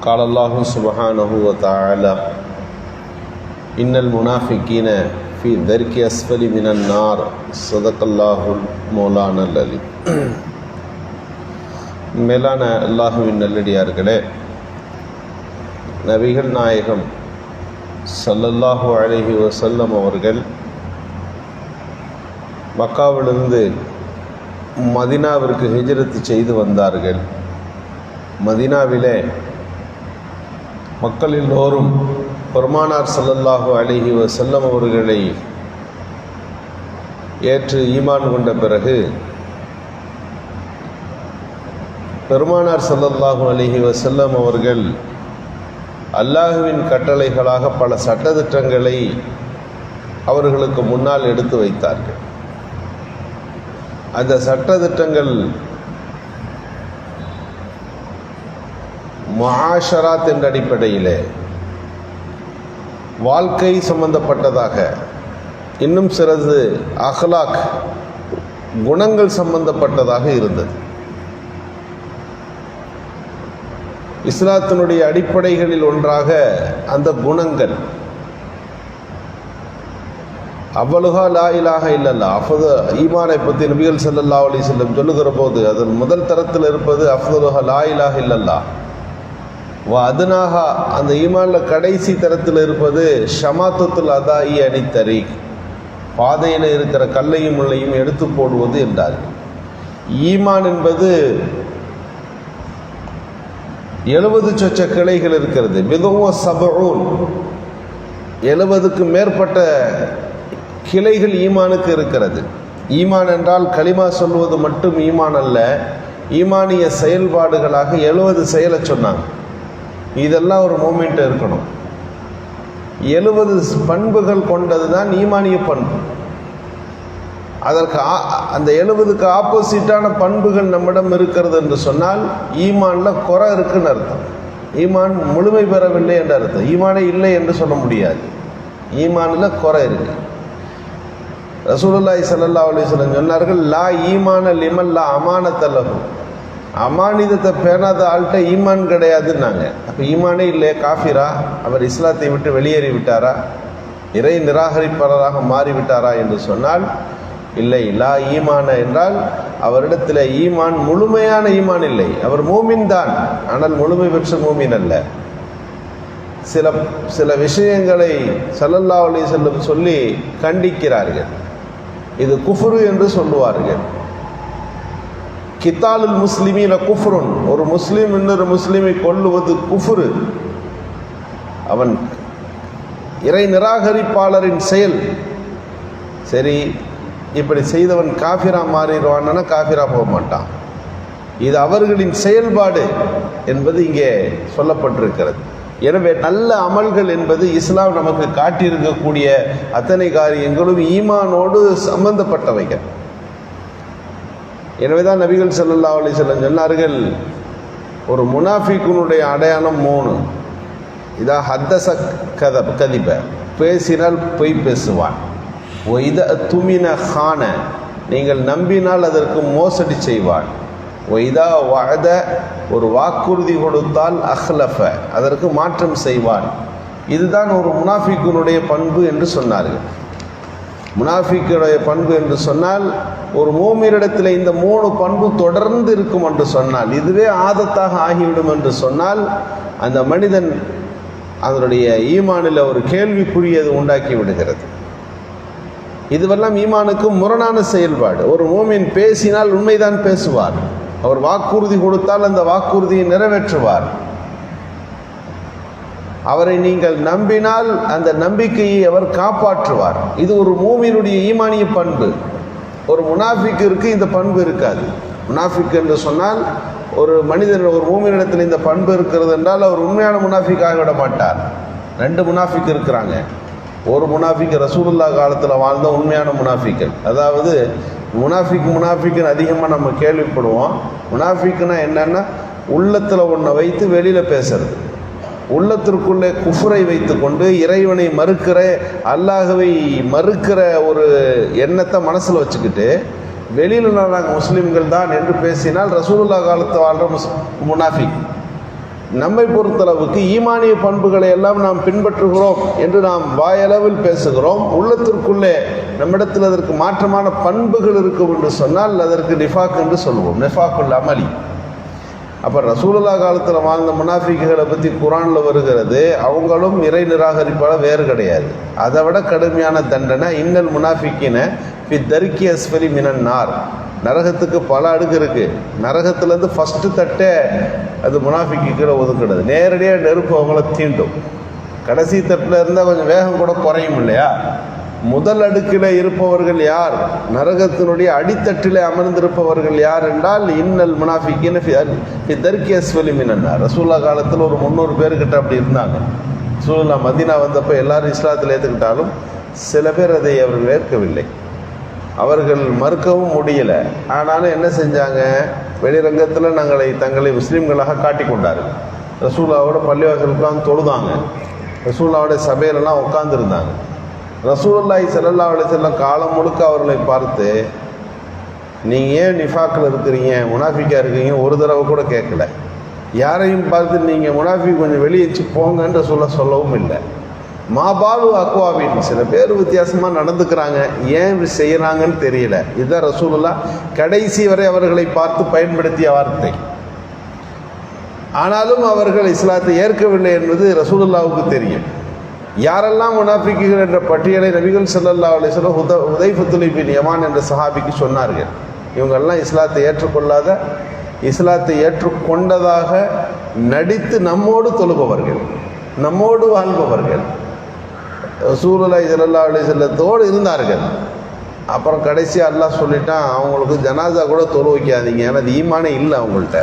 قال الله سبحانه وتعالى إن المنافقين في الدرك أسفل من النار صدق الله مولانا العليم. மேலான அல்லாஹுவின் நல்லடியார்களே, நபிகள் நாயகம் ஸல்லல்லாஹு அலைஹி வஸல்லம் அவர்கள் மக்காவிலிருந்து மதீனாவிற்கு ஹிஜ்ரத் செய்து வந்தார்கள். மதீனாவிலே மக்கள் எல்லோரும் பெருமானார் ஸல்லல்லாஹு அலைஹி வஸல்லம் அவர்களை ஏற்று ஈமான் கொண்ட பிறகு பெருமானார் ஸல்லல்லாஹு அலைஹி வஸல்லம் அவர்கள் அல்லாஹுவின் கட்டளைகளாக பல சட்டதிட்டங்களை அவர்களுக்கு முன்னால் எடுத்து வைத்தார்கள். அந்த சட்டதிட்டங்கள் முஆஷராத் என்ற அடிப்படையிலே வாழ்க்கை சம்பந்தப்பட்டதாக, இன்னும் சிலது அஹ்லாக் குணங்கள் சம்பந்தப்பட்டதாக இருந்தது. இஸ்லாத்தினுடைய அடிப்படைகளில் ஒன்றாக அந்த குணங்கள். அவ்வளுகா லா இலாஹ இல்லல்லாஹ், ஈமானை பற்றி நபிகள் ஸல்லல்லாஹு அலைஹி வஸல்லம் சொல்லுகிற போது அதன் முதல் தரத்தில் இருப்பது அஃதலுஹா லா இலாஹ இல்லல்லாஹ். அதுனாகா, அந்த ஈமானில் கடைசி தரத்தில் இருப்பது ஷமாத்துல் அதாயி அனி தரீக், பாதையில் இருக்கிற கல்லையும் முள்ளையும் எடுத்து போடுவது என்றார்கள். ஈமான் என்பது 70 சொச்ச கிளைகள் இருக்கிறது. மிகவும் சபூன், 70க்கு மேற்பட்ட கிளைகள் ஈமானுக்கு இருக்கிறது. ஈமான் என்றால் கலிமா சொல்வது மட்டும் ஈமான் அல்ல, ஈமானிய செயல்பாடுகளாக 70 செயலை சொன்னாங்க. இதெல்லாம் ஒரு மூமெண்ட் இருக்கணும். 70 பண்புகள் கொண்டது தான் ஈமானிய பண்பு. அதற்கு அந்த 70க்கு ஆப்போசிட்டான பண்புகள் நம்மிடம் இருக்கிறது என்று சொன்னால் ஈமானில் குறை இருக்குன்னு அர்த்தம். ஈமான் முழுமை பெறவில்லை என்று அர்த்தம். ஈமானே இல்லை என்று சொல்ல முடியாது. ஈமானில் குறை இருக்கு. ரசூலுல்லாஹி ஸல்லல்லாஹு அலைஹி வஸல்லம் சொன்னார்கள், லா ஈமான லிமன் லா அமானத லஹு, அமானிதத்தை பேணாத ஆள்கிட்ட ஈமான் கிடையாதுன்னாங்க. அப்போ ஈமானே இல்லையே, காஃபிரா, அவர் இஸ்லாத்தை விட்டு வெளியேறி விட்டாரா, இறை நிராகரிப்பாளராக மாறிவிட்டாரா என்று சொன்னால் இல்லை. லா ஈமான என்றால் அவரிடத்தில் ஈமான் முழுமையான ஈமான் இல்லை. அவர் மூமின் தான், ஆனால் முழுமை பெற்ற மூமின் அல்ல. சில விஷயங்களை ஸல்லல்லாஹு அலைஹி வஸல்லம் சொல்லி கண்டிக்கிறார்கள். இது குஃப்ரு என்று சொல்லுவார்கள். கித்தாலுல் முஸ்லிமீன குஃப்ருன், ஒரு முஸ்லீம் இன்னொரு முஸ்லீமை கொல்லுவது குஃப்ரு. அவன் இறை நிராகரிப்பாளரின் செயல். சரி, இப்படி செய்தவன் காஃபிரா மாறிடுவான்னா காஃபிரா போக மாட்டான். இது அவர்களின் செயல்பாடு என்பது இங்கே சொல்லப்பட்டிருக்கிறது. எனவே நல்ல அமல்கள் என்பது இஸ்லாம் நமக்கு காட்டியிருக்கக்கூடிய அத்தனை காரியங்களும் ஈமானோடு சம்பந்தப்பட்டவைகள். எனவேதான் நபிகள் ஸல்லல்லாஹு அலைஹி வஸல்லம் சொன்னார்கள், ஒரு முனாஃபிக்குனுடைய அடையாளம் 3. இதா ஹத்தஸ கதிப, பேசினால் பொய் பேசுவான். ஒய்த துமின ஹான, நீங்கள் நம்பினால் அதற்கு மோசடி செய்வான். ஒய்தா வஅத, ஒரு வாக்குறுதி கொடுத்தால் அஹ்லஃப, அதற்கு மாற்றம் செய்வான். இதுதான் ஒரு முனாஃபிக்குனுடைய பண்பு என்று சொன்னார்கள். முனாஃபிக்குடைய பண்பு என்று சொன்னால், ஒரு மூமினிடத்தில் இந்த 3 பண்பு தொடர்ந்து இருக்கும் என்று சொன்னால், இதுவே ஆதத்தாக ஆகிவிடும் என்று சொன்னால், அந்த மனிதன் அதனுடைய ஈமானில் ஒரு கேள்விக்குரியது உண்டாக்கி விடுகிறது. இதுவெல்லாம் ஈமானுக்கு முரணான செயல்பாடு. ஒரு மூமின் பேசினால் உண்மைதான் பேசுவார். அவர் வாக்குறுதி கொடுத்தால் அந்த வாக்குறுதியை நிறைவேற்றுவார். அவரை நீங்கள் நம்பினால் அந்த நம்பிக்கையை அவர் காப்பாற்றுவார். இது ஒரு மூமினுடைய ஈமானிய பண்பு. ஒரு முனாஃபிக்கிற்கு இந்த பண்பு இருக்காது. முனாஃபிக் என்று சொன்னால், ஒரு மனிதன், ஒரு மூமினிடத்தில் இந்த பண்பு இருக்கிறது என்றால் அவர் உண்மையான முனாஃபிக் ஆகிவிட மாட்டார். 2 முனாஃபிக் இருக்கிறாங்க. ஒரு முனாஃபிக் ரசூலுல்லாஹ் காலத்தில் வாழ்ந்த உண்மையான முனாஃபிக்கள். அதாவது முனாஃபிக்குன்னு அதிகமாக நம்ம கேள்விப்படுவோம். முனாஃபிக்குன்னா என்னன்னா, உள்ளத்தில் ஒன்றை வைத்து வெளியில் பேசுறது. உள்ளத்திற்குள்ளே குஃப்ரை வைத்து கொண்டு இறைவனை மறுக்கிற, அல்லாஹ்வை மறுக்கிற ஒரு எண்ணத்தை மனசில் வச்சுக்கிட்டு வெளியில் நாங்கள் முஸ்லீம்கள் தான் என்று பேசினால் ரசூலுல்லாஹ் காலத்து வாழ்கிற முனாஃபிக். நம்மை பொறுத்தளவுக்கு ஈமானிய பண்புகளை எல்லாம் நாம் பின்பற்றுகிறோம் என்று நாம் வாயளவில் பேசுகிறோம். உள்ளத்திற்குள்ளே நம்மிடத்தில் அதற்கு மாற்றமான பண்புகள் இருக்கும் என்று சொன்னால் அதற்கு நிஃபாக் என்று சொல்வோம், நிஃபாக்குல் அமலி. அப்போ ரசூலுல்லாஹ் காலத்தில் வாழ்ந்த முனாஃபிக்குகளை பற்றி குரானில் வருகிறது. அவங்களும் இறை நிராகரிப்பால் வேறு கிடையாது. அதை விட கடுமையான தண்டனை இன்னல் முனாஃபிக்கின ஃபி தர்கி அஸ்ஃபலி மினன் நார். நரகத்துக்கு பல அடுக்கு இருக்குது. நரகத்துலேருந்து ஃபஸ்ட்டு தட்டே அது முனாஃபிக்குகளை ஒதுக்கிடுது. நேரடியாக நெருப்பு அவங்கள தீண்டும். கடைசி தட்டில் இருந்தால் கொஞ்சம் வேகம் கூட குறையும் இல்லையா? முதல் அடுக்கில் இருப்பவர்கள் யார்? நரகத்தினுடைய அடித்தட்டில் அமர்ந்திருப்பவர்கள் யார் என்றால் இன்னல் முனாஃபிக்கின் ஃபி தர்கி அஸ்ஃபலி மினன் நார். ரசூலுல்லாஹ் காலத்தில் ஒரு 300 பேர்கிட்ட அப்படி இருந்தாங்க. ரசூலுல்லாஹ் மதீனா வந்தப்போ எல்லாரும் இஸ்லாத்தில் ஏற்றுக்கிட்டாலும் சில பேர் அதை அவர்கள் ஏற்கவில்லை. அவர்கள் மறுக்கவும் முடியலை. ஆனாலும் என்ன செஞ்சாங்க? வெளிரங்கத்தில் தங்களை முஸ்லீம்களாக காட்டி கொண்டார்கள். ரசூலுல்லாஹோட பள்ளிவாசலுக்கெல்லாம் தொழுதாங்க. ரசூலுல்லாஹோட சபையிலெல்லாம் உட்கார்ந்துருந்தாங்க. ரசூலுல்லாஹி ஸல்லல்லாஹு அலைஹி வஸல்லம் காலம் முழுக்க அவர்களை பார்த்து நீங்கள் ஏன் நிஃபாக்கில் இருக்கிறீங்க, முனாஃபிக்காக இருக்கீங்க ஒரு தடவை கூட கேட்கல. யாரையும் பார்த்து நீங்கள் முனாஃபிக் கொஞ்சம் வெளியே வச்சு போங்கன்ற சொல்லவும் இல்லை. மாபாலு அக்வாவின் சில பேர் வித்தியாசமாக நடந்துக்கிறாங்க, ஏன் இப்படி செய்கிறாங்கன்னு தெரியல. இதுதான் ரசூலுல்லாஹ் கடைசி வரை அவர்களை பார்த்து பயன்படுத்திய வார்த்தை. ஆனாலும் அவர்கள் இஸ்லாத்தை ஏற்கவில்லை என்பது ரசூலுல்லாஹ்வுக்கு தெரியும். யாரெல்லாம் முனாஃபிக்குகள் என்ற பட்டியலை நபிகள் ஸல்லல்லாஹு அலைஹி வஸல்லம் ஹுதைஃபத்துல் பின் யமான் என்ற சஹாபிக்கு சொன்னார்கள். இவங்கெல்லாம் இஸ்லாத்தை ஏற்றுக்கொள்ளாத, இஸ்லாத்தை ஏற்றுக்கொண்டதாக நடித்து நம்மோடு தொழுபவர்கள், நம்மோடு வாழ்பவர்கள், ரசூலுல்லாஹி ஸல்லல்லாஹு அலைஹி வஸல்லத்தோடு இருந்தார்கள். அப்புறம் கடைசியாக அல்லாஹ் சொல்லிட்டான், அவங்களுக்கு ஜனாசா கூட தொழு வைக்காதீங்க, ஏன்னா அது ஈமானே இல்லை அவங்கள்ட்ட.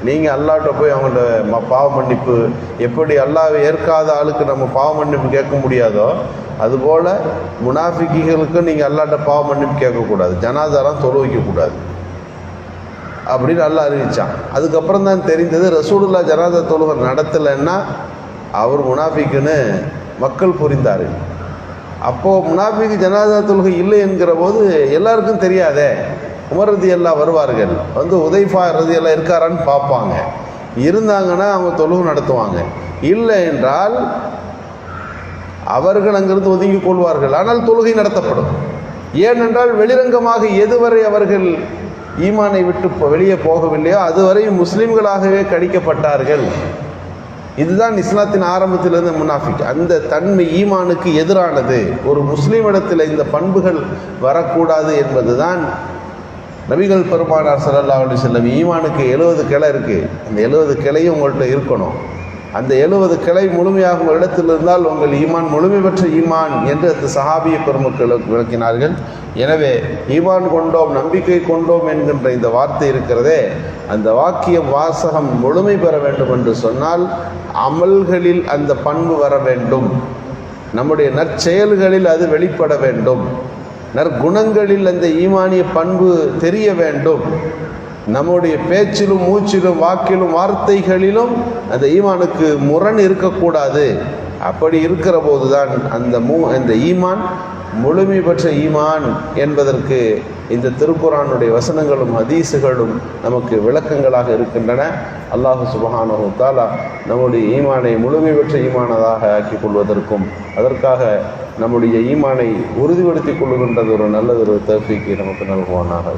நீங்கள் அல்லாஹ்ட்ட போய் அவங்கள்ட்ட பாவ மன்னிப்பு, எப்படி அல்லாஹ்வை ஏற்காத ஆளுக்கு நம்ம பாவ மன்னிப்பு கேட்க முடியாதோ அதுபோல் முனாஃபிக்குகளுக்கும் நீங்கள் அல்லாஹ்ட்ட பாவ மன்னிப்பு கேட்கக்கூடாது, ஜனாசாலாம் தொழு வைக்கக்கூடாது அப்படின்னு அல்லாஹ் அறிவித்தான். அதுக்கப்புறம் தான் தெரிந்தது ரசூலுல்லாஹ் ஜனாசா தொழுகை நடத்தலைன்னா அவர் முனாஃபிக்குன்னு மக்கள் புரிந்தார்கள். அப்போது முனாஃபிக்கு ஜனாசா தொழுகை இல்லை என்கிற போது எல்லாருக்கும் தெரியாதே. உமர் ரலியல்லாஹு வருவார்கள், வந்து உதைஃபா ரலியல்லாஹு இருக்காரான்னு பார்ப்பாங்க. இருந்தாங்கன்னா அவங்க தொழுகை நடத்துவாங்க. இல்லை என்றால் அவர்கள் அங்கிருந்து ஒதுங்கி கொள்வார்கள். ஆனால் தொழுகை நடத்தப்படும். ஏனென்றால் வெளிரங்கமாக எதுவரை அவர்கள் ஈமானை விட்டு வெளியே போகவில்லையோ அதுவரை முஸ்லிம்களாகவே கடிக்கப்பட்டார்கள். இதுதான் இஸ்லாத்தின் ஆரம்பத்திலிருந்து முனாஃபிக். அந்த தன்மை ஈமானுக்கு எதிரானது. ஒரு முஸ்லீமிடத்தில் இந்த பண்புகள் வரக்கூடாது என்பதுதான் நபிகள் பெருமானார் ஸல்லல்லாஹு அலைஹி வஸல்லம். ஈமானுக்கு 70 கிளை இருக்குது. அந்த 70 கிளையும் உங்கள்கிட்ட இருக்கணும். அந்த 70 கிளை முழுமையாக உங்கள் இடத்தில் இருந்தால் உங்கள் ஈமான் முழுமை பெற்ற ஈமான் என்று அந்த சஹாபிய பெருமக்களுக்கு விளக்கினார்கள். எனவே ஈமான் கொண்டோம், நம்பிக்கை கொண்டோம் என்கின்ற இந்த வார்த்தை இருக்கிறதே, அந்த வாக்கிய வாசகம் முழுமை பெற வேண்டும் என்று சொன்னால் அமல்களில் அந்த பண்பு வர வேண்டும், நம்முடைய நற்செயல்களில் அது வெளிப்பட வேண்டும், நற்குணங்களில் அந்த ஈமானிய பண்பு தெரிய வேண்டும், நம்முடைய பேச்சிலும் மூச்சிலும் வாக்கிலும் வார்த்தைகளிலும் அந்த ஈமானுக்கு முரண் இருக்கக்கூடாது. அப்படி இருக்கிற போதுதான் அந்த ஈமான் முழுமை பெற்ற ஈமான் என்பதற்கு இந்த திருக்குர்ஆனுடைய வசனங்களும் ஹதீஸுகளும் நமக்கு விளக்கங்களாக இருக்கின்றன. அல்லாஹ் சுப்ஹானஹு வ தஆலா நம்முடைய ஈமானை முழுமை பெற்ற ஈமானதாக ஆக்கிக் கொள்வதற்கும் அதற்காக நம்முடைய ஈமானை உறுதிப்படுத்திக் கொள்கின்றது ஒரு நல்லதொரு தௌஃபீக்கை நமக்கு நல்குவானாக.